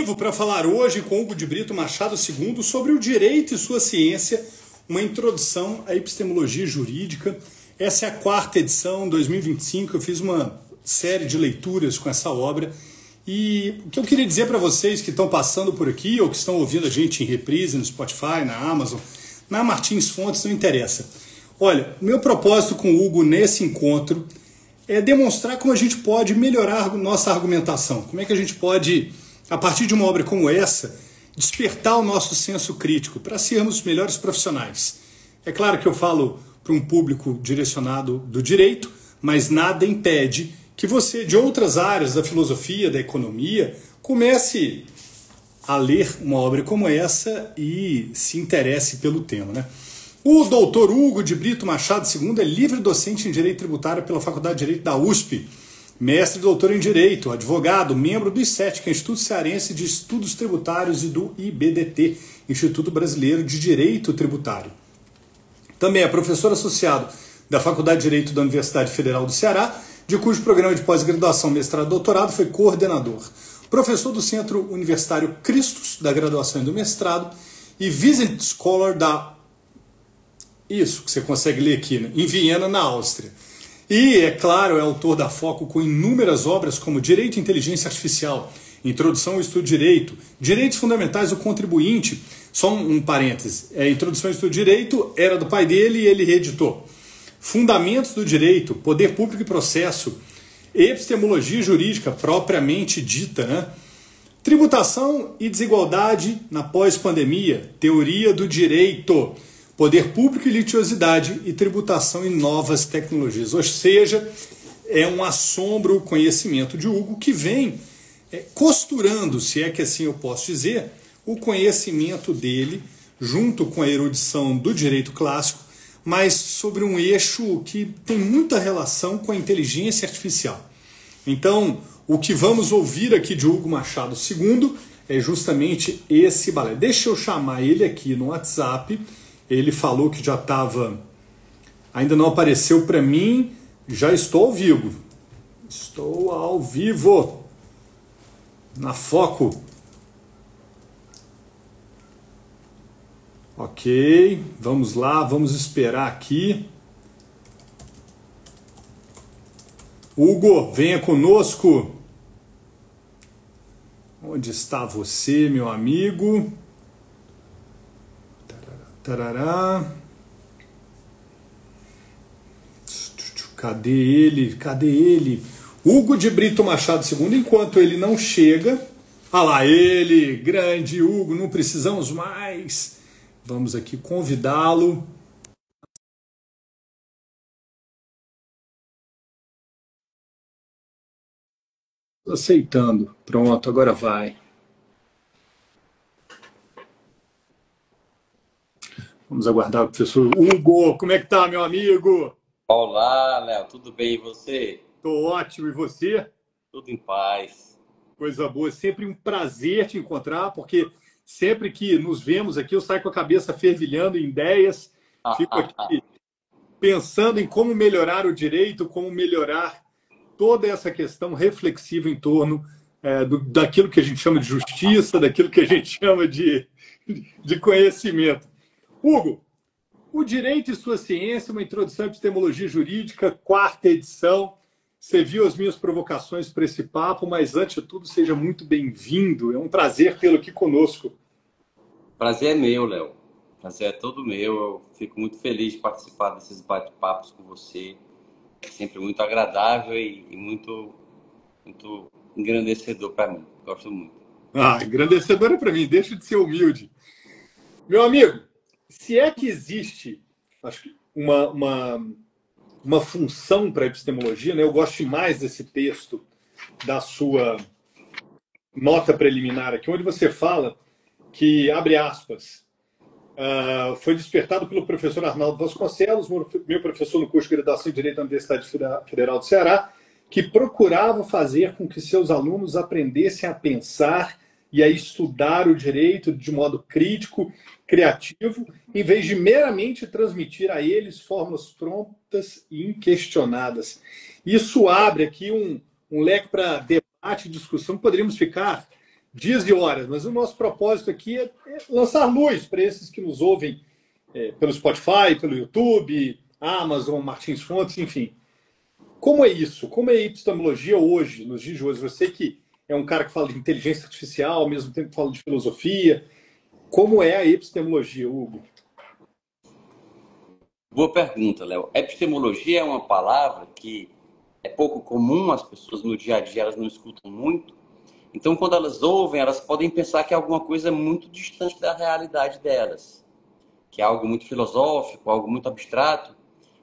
vivo para falar hoje com Hugo de Brito Machado II sobre o direito e sua ciência, uma introdução à epistemologia jurídica. Essa é a 4ª edição, 2025. Eu fiz uma série de leituras com essa obra. E o que eu queria dizer para vocês que estão passando por aqui ou que estão ouvindo a gente em reprise no Spotify, na Amazon, na Martins Fontes, não interessa. Olha, meu propósito com o Hugo nesse encontro é demonstrar como a gente pode melhorar nossa argumentação. Como é que a gente pode, a partir de uma obra como essa, despertar o nosso senso crítico para sermos melhores profissionais. É claro que eu falo para um público direcionado do direito, mas nada impede que você, de outras áreas da filosofia, da economia, comece a ler uma obra como essa e se interesse pelo tema, né? O doutor Hugo de Brito Machado II é livre docente em Direito Tributário pela Faculdade de Direito da USP, mestre e doutor em Direito, advogado, membro do ICET, que é Instituto Cearense de Estudos Tributários, e do IBDT, Instituto Brasileiro de Direito Tributário. Também é professor associado da Faculdade de Direito da Universidade Federal do Ceará, de cujo programa de pós-graduação, mestrado e doutorado foi coordenador. Professor do Centro Universitário Christus, da graduação e do mestrado, e Visiting Scholar da... Isso, que você consegue ler aqui, né? Em Viena, na Áustria. E, é claro, é autor da Foco com inúmeras obras como Direito e Inteligência Artificial, Introdução ao Estudo de Direito, Direitos Fundamentais do Contribuinte, só um parêntese, Introdução ao Estudo de Direito era do pai dele e ele reeditou. Fundamentos do Direito, Poder Público e Processo, Epistemologia Jurídica, propriamente dita, né? Tributação e Desigualdade na Pós-Pandemia, Teoria do Direito, Poder Público e Litigiosidade e Tributação e Novas Tecnologias. Ou seja, é um assombro o conhecimento de Hugo que vem costurando, se é que assim eu posso dizer, o conhecimento dele junto com a erudição do direito clássico, mas sobre um eixo que tem muita relação com a inteligência artificial. Então, o que vamos ouvir aqui de Hugo Machado II é justamente esse balé. Deixa eu chamar ele aqui no WhatsApp. Ele falou que já estava... Ainda não apareceu para mim. Já estou ao vivo. Estou ao vivo. Na Foco. Ok. Vamos lá. Vamos esperar aqui. Hugo, venha conosco. Onde está você, meu amigo? Tarará. Cadê ele? Cadê ele? Hugo de Brito Machado II, enquanto ele não chega... Ah lá, ele, grande Hugo, não precisamos mais. Vamos aqui convidá-lo. Aceitando. Pronto, agora vai. Vamos aguardar o professor Hugo. Como é que tá, meu amigo? Olá, Léo. Tudo bem e você? Tô ótimo. E você? Tudo em paz. Coisa boa. Sempre um prazer te encontrar, porque sempre que nos vemos aqui, eu saio com a cabeça fervilhando em ideias. Fico aqui pensando em como melhorar o direito, como melhorar toda essa questão reflexiva em torno daquilo que a gente chama de justiça, daquilo que a gente chama de conhecimento. Hugo, o Direito e Sua Ciência, uma introdução à epistemologia jurídica, 4ª edição. Você viu as minhas provocações para esse papo, mas antes de tudo, seja muito bem-vindo. É um prazer tê-lo aqui conosco. Prazer é meu, Léo. Prazer é todo meu. Eu fico muito feliz de participar desses bate-papos com você. É sempre muito agradável e muito engrandecedor para mim. Gosto muito. Engrandecedor é para mim. Deixa de ser humilde. Meu amigo, se é que existe, acho que uma função para a epistemologia, né? Eu gosto demais desse texto da sua nota preliminar aqui, onde você fala que, abre aspas, foi despertado pelo professor Arnaldo Vasconcelos, meu professor no curso de graduação em Direito da Universidade Federal do Ceará, que procurava fazer com que seus alunos aprendessem a pensar e a estudar o direito de modo crítico, criativo, em vez de meramente transmitir a eles fórmulas prontas e inquestionadas. Isso abre aqui um leque para debate e discussão. Poderíamos ficar dias e horas, mas o nosso propósito aqui é lançar luz para esses que nos ouvem pelo Spotify, pelo YouTube, Amazon, Martins Fontes, enfim. Como é isso? Como é a epistemologia hoje, nos dias de hoje? Você que é um cara que fala de inteligência artificial, ao mesmo tempo que fala de filosofia, como é a epistemologia, Hugo? Boa pergunta, Léo. Epistemologia é uma palavra que é pouco comum, as pessoas no dia a dia elas não escutam muito. Então, quando elas ouvem, elas podem pensar que é alguma coisa muito distante da realidade delas, que é algo muito filosófico, algo muito abstrato.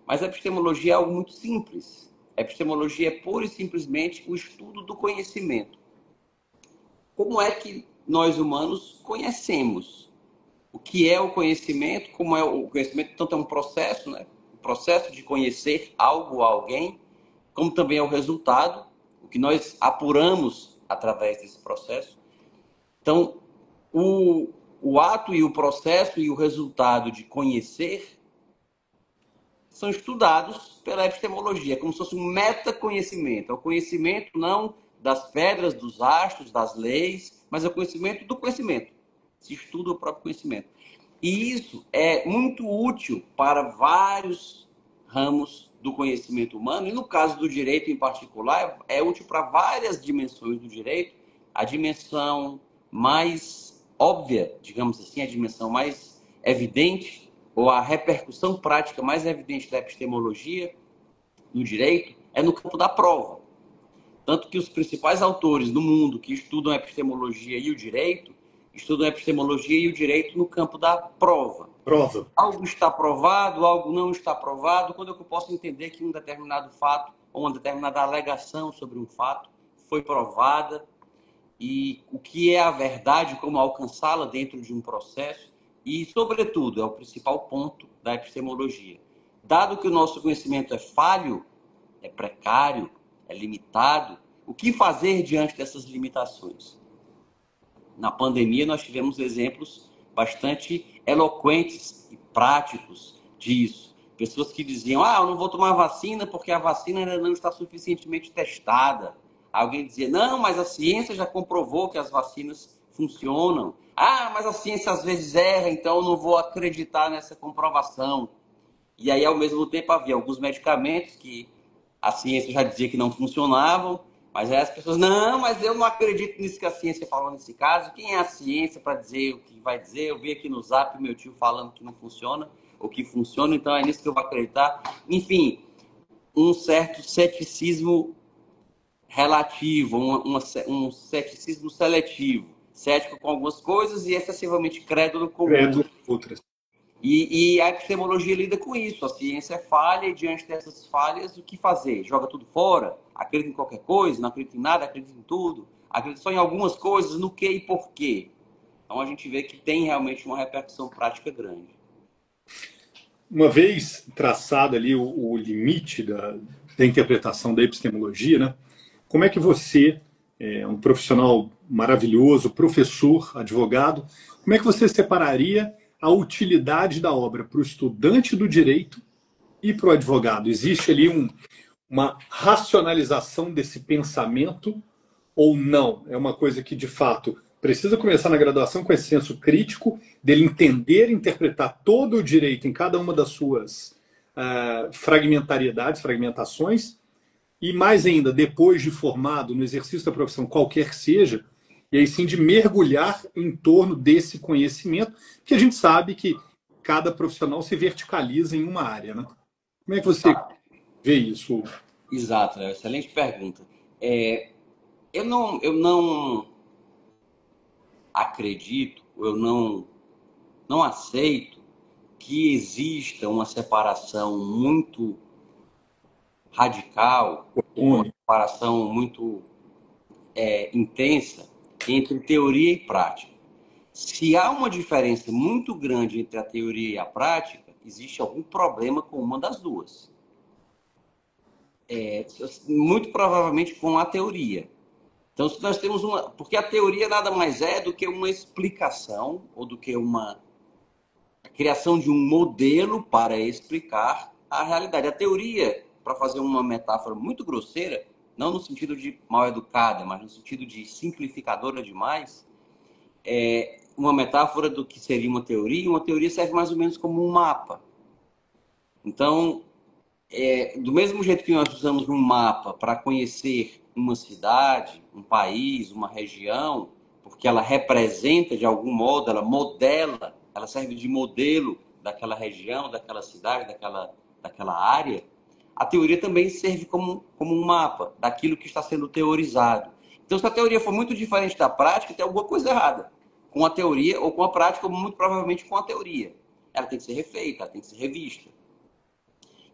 Mas a epistemologia é algo muito simples. A epistemologia é pura e simplesmente o estudo do conhecimento. Como é que nós humanos conhecemos? O que é o conhecimento? Como é o conhecimento? Tanto é um processo, né? O processo de conhecer algo ou alguém, como também é o resultado, o que nós apuramos através desse processo. Então, o ato e o processo e o resultado de conhecer são estudados pela epistemologia, como se fosse um metaconhecimento. É o conhecimento não das pedras, dos astros, das leis, mas é o conhecimento do conhecimento. Se estuda o próprio conhecimento. E isso é muito útil para vários ramos do conhecimento humano, e no caso do direito em particular, é útil para várias dimensões do direito. A dimensão mais óbvia, digamos assim, a dimensão mais evidente, ou a repercussão prática mais evidente da epistemologia no direito, é no campo da prova. Tanto que os principais autores do mundo que estudam a epistemologia e o direito, estudam a epistemologia e o direito no campo da prova. Prova. Algo está provado, algo não está provado. Quando é que eu posso entender que um determinado fato ou uma determinada alegação sobre um fato foi provada, e o que é a verdade, como alcançá-la dentro de um processo, e, sobretudo, é o principal ponto da epistemologia. Dado que o nosso conhecimento é falho, é precário, é limitado, o que fazer diante dessas limitações? Na pandemia, nós tivemos exemplos bastante eloquentes e práticos disso. Pessoas que diziam, eu não vou tomar vacina porque a vacina ainda não está suficientemente testada. Alguém dizia, não, mas a ciência já comprovou que as vacinas funcionam. Mas a ciência às vezes erra, então eu não vou acreditar nessa comprovação. E aí, ao mesmo tempo, havia alguns medicamentos que a ciência já dizia que não funcionavam, mas aí as pessoas, não, mas eu não acredito nisso que a ciência falou nesse caso. Quem é a ciência para dizer o que vai dizer? Eu vi aqui no Zap meu tio falando que não funciona, ou que funciona, então é nisso que eu vou acreditar. Enfim, um certo ceticismo relativo, um ceticismo seletivo. Cético com algumas coisas e excessivamente crédulo com outras. E a epistemologia lida com isso. A ciência falha e, diante dessas falhas, o que fazer? Joga tudo fora? Acredita em qualquer coisa? Não acredita em nada? Acredita em tudo? Acredita só em algumas coisas? No que e por quê? Então, a gente vê que tem realmente uma repercussão prática grande. Uma vez traçado ali o limite da interpretação da epistemologia, né? Como é que você, um profissional maravilhoso, professor, advogado, como é que você separaria a utilidade da obra para o estudante do direito e para o advogado? Existe ali uma racionalização desse pensamento ou não? É uma coisa que, de fato, precisa começar na graduação com esse senso crítico, dele entender e interpretar todo o direito em cada uma das suas fragmentações, e mais ainda, depois de formado no exercício da profissão, qualquer que seja, e aí sim de mergulhar em torno desse conhecimento, que a gente sabe que cada profissional se verticaliza em uma área, né? Como é que você vê isso? Exato, né? Excelente pergunta. Eu não acredito, eu não aceito que exista uma separação muito radical, uma separação muito intensa entre teoria e prática. Se há uma diferença muito grande entre a teoria e a prática, existe algum problema com uma das duas. Muito provavelmente com a teoria. Então, se nós temos porque a teoria nada mais é do que uma explicação, ou do que a criação de um modelo para explicar a realidade. A teoria, para fazer uma metáfora muito grosseira, não no sentido de mal educada, mas no sentido de simplificadora demais, uma metáfora do que seria uma teoria serve mais ou menos como um mapa. Então, do mesmo jeito que nós usamos um mapa para conhecer uma cidade, um país, uma região, porque ela representa de algum modo, ela modela, ela serve de modelo daquela região, daquela cidade, daquela área, a teoria também serve como um mapa daquilo que está sendo teorizado. Então, se a teoria for muito diferente da prática, tem alguma coisa errada com a teoria ou com a prática, ou muito provavelmente com a teoria. Ela tem que ser refeita, ela tem que ser revista.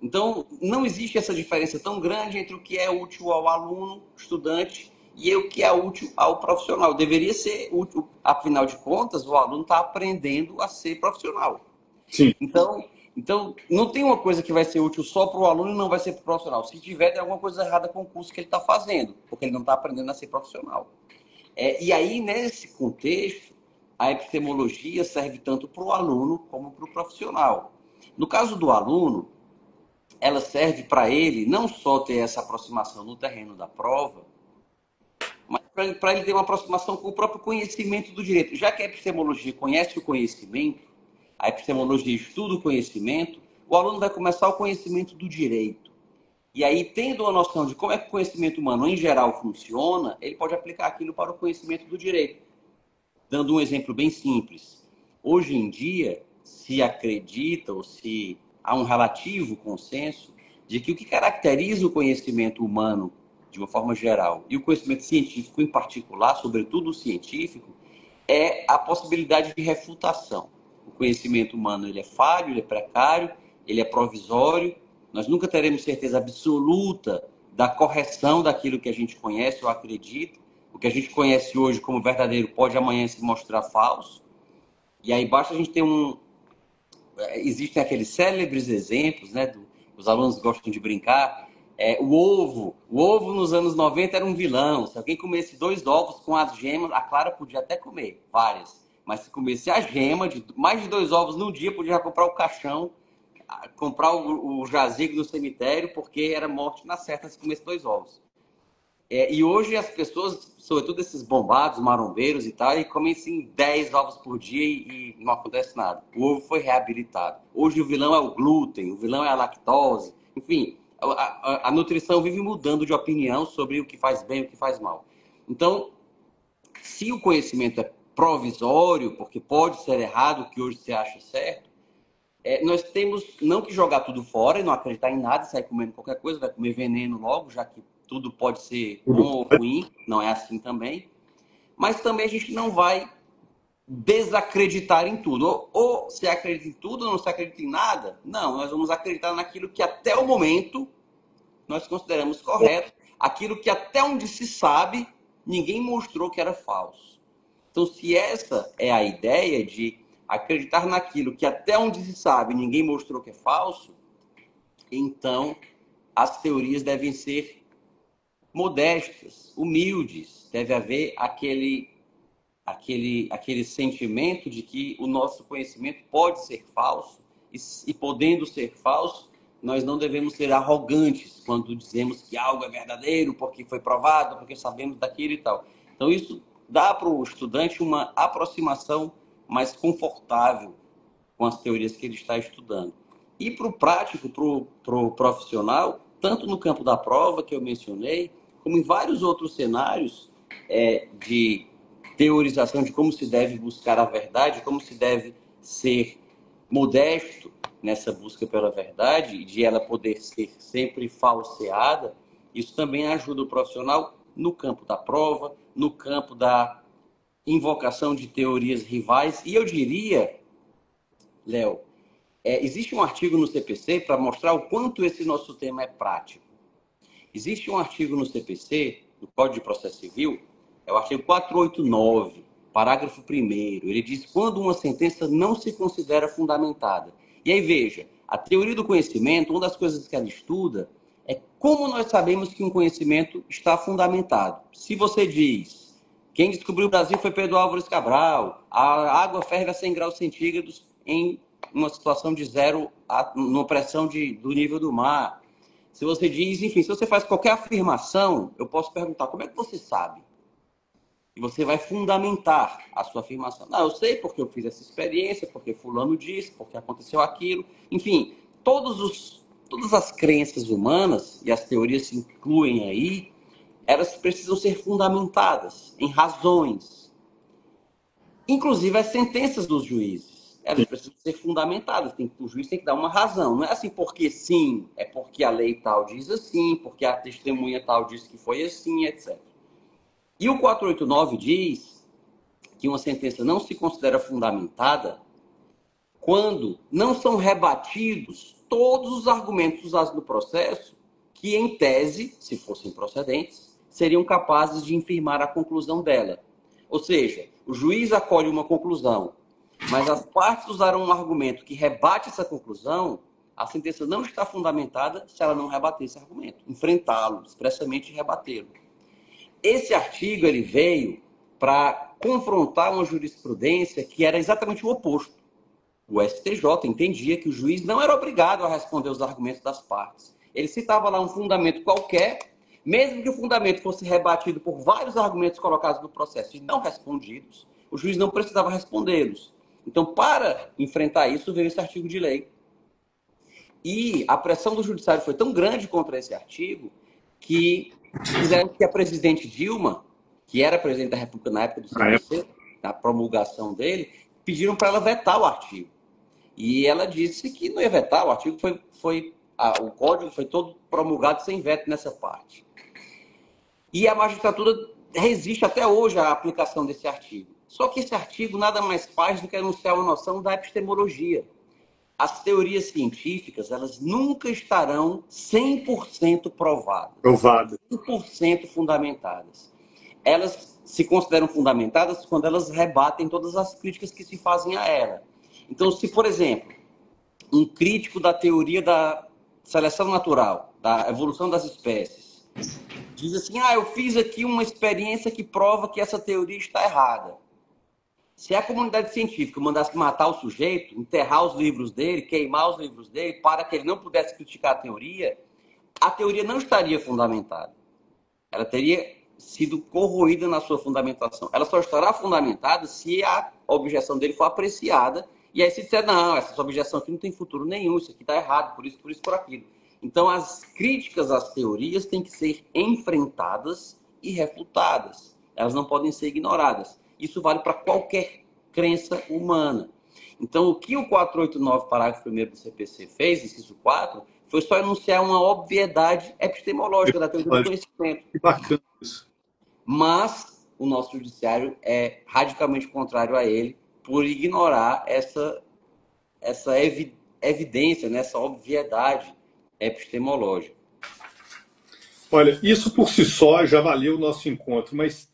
Então, não existe essa diferença tão grande entre o que é útil ao aluno, estudante, e o que é útil ao profissional. Deveria ser útil, afinal de contas, o aluno está aprendendo a ser profissional. Sim. Então, não tem uma coisa que vai ser útil só para o aluno e não vai ser para o profissional. Se tiver, tem alguma coisa errada com o curso que ele está fazendo, porque ele não está aprendendo a ser profissional. E aí, nesse contexto, a epistemologia serve tanto para o aluno como para o profissional. No caso do aluno, ela serve para ele não só ter essa aproximação no terreno da prova, mas para ele ter uma aproximação com o próprio conhecimento do direito. Já que a epistemologia conhece o conhecimento, a epistemologia estuda o conhecimento, o aluno vai começar o conhecimento do direito. E aí, tendo uma noção de como é que o conhecimento humano, em geral, funciona, ele pode aplicar aquilo para o conhecimento do direito. Dando um exemplo bem simples. Hoje em dia, se acredita ou se há um relativo consenso de que o que caracteriza o conhecimento humano de uma forma geral e o conhecimento científico em particular, sobretudo o científico, é a possibilidade de refutação. O conhecimento humano ele é falho, ele é precário, ele é provisório. Nós nunca teremos certeza absoluta da correção daquilo que a gente conhece ou acredita. O que a gente conhece hoje como verdadeiro pode amanhã se mostrar falso. E aí basta a gente ter existem aqueles célebres exemplos, né? Os alunos gostam de brincar. O ovo nos anos 90 era um vilão. Se alguém comesse 2 ovos com as gemas, a clara podia até comer, várias. Mas se comesse a gema, de mais de 2 ovos no dia, podia comprar o caixão, comprar o jazigo no cemitério, porque era morte na certa se comesse 2 ovos. E hoje as pessoas, sobretudo esses bombados, marombeiros e tal, e comem assim 10 ovos por dia e não acontece nada. O ovo foi reabilitado. Hoje o vilão é o glúten, o vilão é a lactose. Enfim, a nutrição vive mudando de opinião sobre o que faz bem e o que faz mal. Então, se o conhecimento é provisório, porque pode ser errado o que hoje você acha certo, nós temos não que jogar tudo fora e não acreditar em nada, sair comendo qualquer coisa, vai comer veneno logo, já que tudo pode ser bom ou ruim, não é assim também. Mas também a gente não vai desacreditar em tudo. Ou se acredita em tudo ou não se acredita em nada. Não, nós vamos acreditar naquilo que até o momento nós consideramos correto, aquilo que até onde se sabe, ninguém mostrou que era falso. Então, se essa é a ideia de acreditar naquilo que até onde se sabe, ninguém mostrou que é falso, então as teorias devem ser modestas, humildes. Deve haver aquele sentimento de que o nosso conhecimento pode ser falso e podendo ser falso, nós não devemos ser arrogantes quando dizemos que algo é verdadeiro porque foi provado, porque sabemos daquilo e tal. Então isso dá para o estudante uma aproximação mais confortável com as teorias que ele está estudando. E para o prático, para o profissional, tanto no campo da prova que eu mencionei, como em vários outros cenários de teorização de como se deve buscar a verdade, como se deve ser modesto nessa busca pela verdade e de ela poder ser sempre falseada, isso também ajuda o profissional no campo da prova, no campo da invocação de teorias rivais. E eu diria, Léo, existe um artigo no CPC para mostrar o quanto esse nosso tema é prático. Existe um artigo no CPC, no Código de Processo Civil, é o artigo 489, parágrafo 1º. Ele diz quando uma sentença não se considera fundamentada. E aí, veja, a teoria do conhecimento, uma das coisas que ela estuda é como nós sabemos que um conhecimento está fundamentado. Se você diz, quem descobriu o Brasil foi Pedro Álvares Cabral, a água ferve a 100 graus centígrados em uma situação de zero, numa pressão do nível do mar. Se você diz, enfim, se você faz qualquer afirmação, eu posso perguntar, como é que você sabe? E você vai fundamentar a sua afirmação. Não, eu sei porque eu fiz essa experiência, porque fulano disse, porque aconteceu aquilo. Enfim, todas as crenças humanas, e as teorias se incluem aí, elas precisam ser fundamentadas em razões. Inclusive as sentenças dos juízes, elas precisam ser fundamentadas. O juiz tem que dar uma razão. Não é assim porque sim, é porque a lei tal diz assim, porque a testemunha tal diz que foi assim, etc. E o 489 diz que uma sentença não se considera fundamentada quando não são rebatidos todos os argumentos usados no processo que, em tese, se fossem procedentes, seriam capazes de infirmar a conclusão dela. Ou seja, o juiz acolhe uma conclusão, mas as partes usaram um argumento que rebate essa conclusão, a sentença não está fundamentada se ela não rebater esse argumento, enfrentá-lo, expressamente rebatê-lo. Esse artigo ele veio para confrontar uma jurisprudência que era exatamente o oposto. O STJ entendia que o juiz não era obrigado a responder os argumentos das partes. Ele citava lá um fundamento qualquer, mesmo que o fundamento fosse rebatido por vários argumentos colocados no processo e não respondidos, o juiz não precisava respondê-los. Então, para enfrentar isso, veio esse artigo de lei. E a pressão do judiciário foi tão grande contra esse artigo que fizeram que a presidente Dilma, que era presidente da República na época do CPC, na promulgação dele, pediram para ela vetar o artigo. E ela disse que não ia vetar, o artigo o código foi todo promulgado sem veto nessa parte. E a magistratura resiste até hoje à aplicação desse artigo. Só que esse artigo nada mais faz do que anunciar uma noção da epistemologia. As teorias científicas, elas nunca estarão 100% provadas. 100% fundamentadas. Elas se consideram fundamentadas quando elas rebatem todas as críticas que se fazem a ela. Então, se, por exemplo, um crítico da teoria da seleção natural, da evolução das espécies, diz assim, eu fiz aqui uma experiência que prova que essa teoria está errada. Se a comunidade científica mandasse matar o sujeito, enterrar os livros dele, queimar os livros dele, para que ele não pudesse criticar a teoria não estaria fundamentada. Ela teria sido corroída na sua fundamentação. Ela só estará fundamentada se a objeção dele for apreciada. E aí se disser, não, essa objeção aqui não tem futuro nenhum, isso aqui está errado, por isso, por aquilo. Então, as críticas às teorias têm que ser enfrentadas e refutadas. Elas não podem ser ignoradas. Isso vale para qualquer crença humana. Então, o que o 489, parágrafo 1º do CPC fez, inciso 4, foi só enunciar uma obviedade epistemológica da teoria do conhecimento. Que bacana isso. Mas o nosso judiciário é radicalmente contrário a ele por ignorar essa evidência, né, essa obviedade epistemológica. Olha, isso por si só já valeu o nosso encontro, mas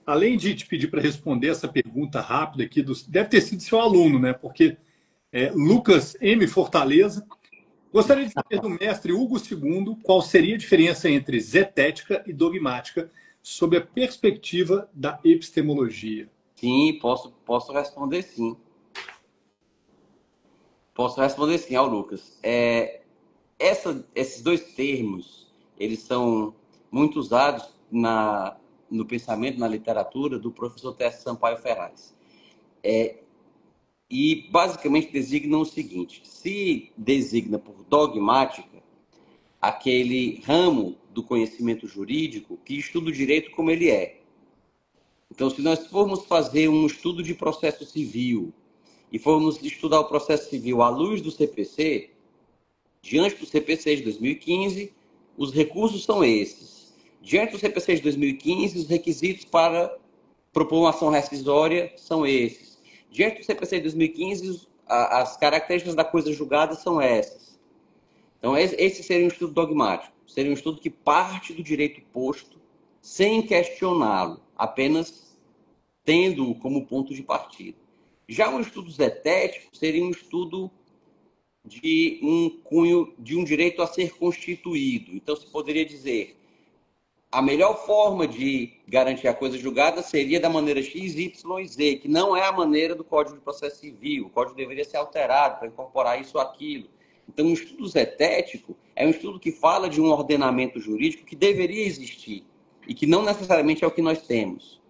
além de te pedir para responder essa pergunta rápida aqui, deve ter sido seu aluno, né? Porque Lucas M. Fortaleza, gostaria de saber do mestre Hugo II qual seria a diferença entre zetética e dogmática sob a perspectiva da epistemologia. Sim, posso responder sim. Posso responder sim ao Lucas. Esses dois termos, eles são muito usados no pensamento, na literatura, do professor Tércio Sampaio Ferraz. E basicamente designam o seguinte: se designa por dogmática aquele ramo do conhecimento jurídico que estuda o direito como ele é. Então, se nós formos fazer um estudo de processo civil e formos estudar o processo civil à luz do CPC, diante do CPC de 2015, os recursos são esses. Diante do CPC de 2015, os requisitos para propor uma ação rescisória são esses. Diante do CPC de 2015, as características da coisa julgada são essas. Então, esse seria um estudo dogmático. Seria um estudo que parte do direito posto sem questioná-lo, apenas tendo-o como ponto de partida. Já um estudo zetético seria um estudo de um cunho de um direito a ser constituído. Então, se poderia dizer, a melhor forma de garantir a coisa julgada seria da maneira X, Y e Z, que não é a maneira do Código de Processo Civil. O Código deveria ser alterado para incorporar isso ou aquilo. Então, o estudo zetético é um estudo que fala de um ordenamento jurídico que deveria existir e que não necessariamente é o que nós temos.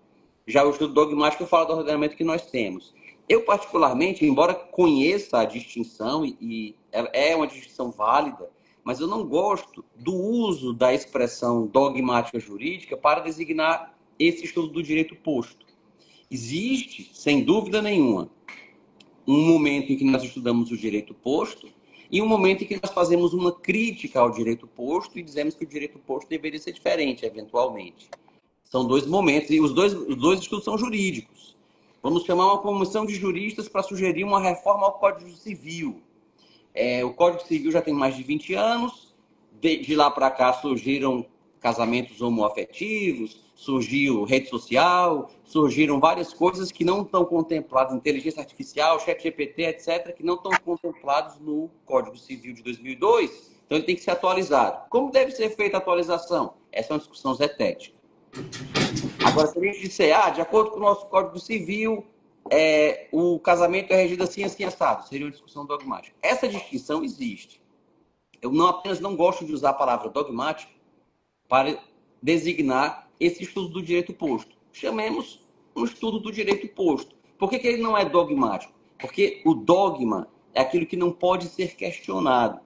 Já o estudo dogmático fala do ordenamento que nós temos. Eu, particularmente, embora conheça a distinção, e é uma distinção válida, mas eu não gosto do uso da expressão dogmática jurídica para designar esse estudo do direito posto. Existe, sem dúvida nenhuma, um momento em que nós estudamos o direito posto e um momento em que nós fazemos uma crítica ao direito posto e dizemos que o direito posto deveria ser diferente, eventualmente. São dois momentos, e os dois estudos são jurídicos. Vamos chamar uma comissão de juristas para sugerir uma reforma ao Código Civil. O Código Civil já tem mais de 20 anos, de lá para cá surgiram casamentos homoafetivos, surgiu rede social, surgiram várias coisas que não estão contempladas, inteligência artificial, ChatGPT, etc., que não estão contemplados no Código Civil de 2002, então ele tem que ser atualizado. Como deve ser feita a atualização? Essa é uma discussão zetética. Agora, se a gente disser, de acordo com o nosso Código Civil, o casamento é regido assim, assim, assado, seria uma discussão dogmática. Essa distinção existe. Eu apenas não gosto de usar a palavra dogmático para designar esse estudo do direito posto. Chamemos um estudo do direito posto. Por que ele não é dogmático? Porque o dogma é aquilo que não pode ser questionado.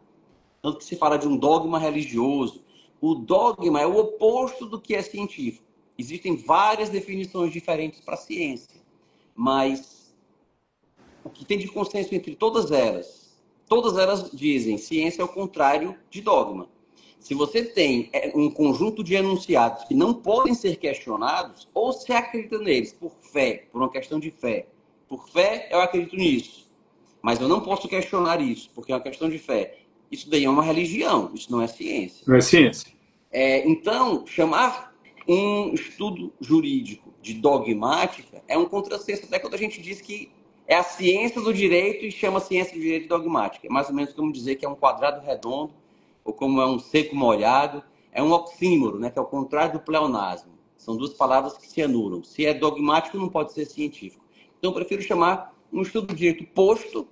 Tanto que se fala de um dogma religioso. O dogma é o oposto do que é científico. Existem várias definições diferentes para a ciência, mas o que tem de consenso entre todas elas dizem ciência é o contrário de dogma. Se você tem um conjunto de enunciados que não podem ser questionados, ou se acredita neles por fé, por uma questão de fé. Por fé, eu acredito nisso. Mas eu não posso questionar isso, porque é uma questão de fé. Isso daí é uma religião, isso não é ciência. Não é ciência. Então, chamar um estudo jurídico de dogmática é um contrassenso, até quando a gente diz que é a ciência do direito e chama a ciência do direito dogmática. É mais ou menos como dizer que é um quadrado redondo, ou como é um seco molhado, é um oxímoro, né, que é o contrário do pleonasmo. São duas palavras que se anulam. Se é dogmático, não pode ser científico. Então, eu prefiro chamar um estudo do direito posto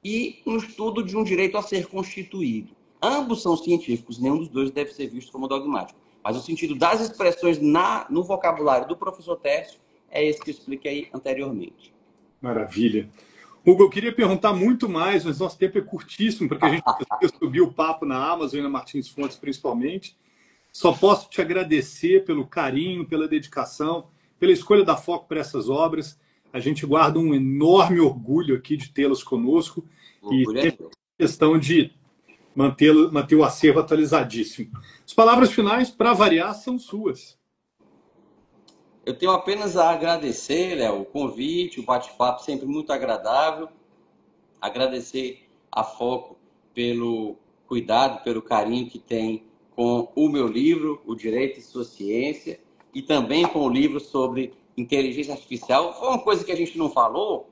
e um estudo de um direito a ser constituído. Ambos são científicos, nenhum dos dois deve ser visto como dogmático. Mas o sentido das expressões no vocabulário do professor Tércio é esse que eu expliquei anteriormente. Maravilha. Hugo, eu queria perguntar muito mais, mas nosso tempo é curtíssimo, porque a gente precisa subir o papo na Amazon e na Martins Fontes, principalmente. Só posso te agradecer pelo carinho, pela dedicação, pela escolha da Foco para essas obras. A gente guarda um enorme orgulho aqui de tê-las conosco e tem questão de manter o acervo atualizadíssimo. As palavras finais, para variar, são suas. Eu tenho apenas a agradecer, Léo, o convite, o bate-papo sempre muito agradável. Agradecer a Foco pelo cuidado, pelo carinho que tem com o meu livro, O Direito e Sua Ciência, e também com o livro sobre inteligência artificial. Foi uma coisa que a gente não falou,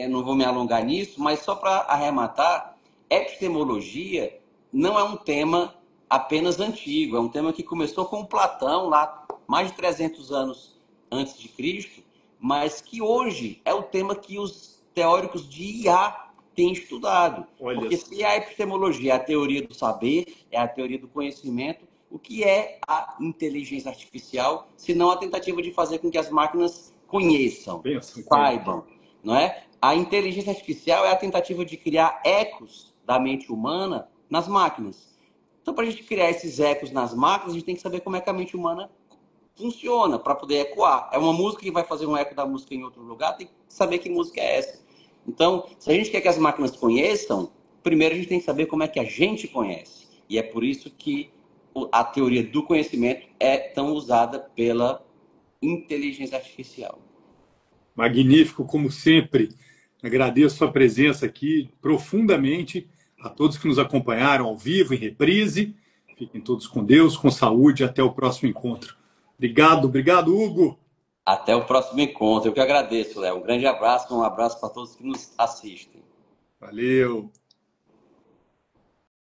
não vou me alongar nisso, mas só para arrematar, epistemologia não é um tema apenas antigo, é um tema que começou com Platão, lá mais de 300 anos antes de Cristo, mas que hoje é o tema que os teóricos de IA têm estudado. Porque se a epistemologia é a teoria do saber, é a teoria do conhecimento, o que é a inteligência artificial, se não a tentativa de fazer com que as máquinas conheçam, saibam, não é? A inteligência artificial é a tentativa de criar ecos da mente humana nas máquinas. Então, para a gente criar esses ecos nas máquinas, a gente tem que saber como é que a mente humana funciona para poder ecoar. É uma música que vai fazer um eco da música em outro lugar, tem que saber que música é essa. Então, se a gente quer que as máquinas conheçam, primeiro a gente tem que saber como é que a gente conhece. E é por isso que a teoria do conhecimento é tão usada pela inteligência artificial. Magnífico, como sempre. Agradeço a sua presença aqui profundamente, a todos que nos acompanharam ao vivo, em reprise. Fiquem todos com Deus, com saúde. Até o próximo encontro. Obrigado, Hugo. Até o próximo encontro. Eu que agradeço, Léo. Um grande abraço, um abraço para todos que nos assistem. Valeu.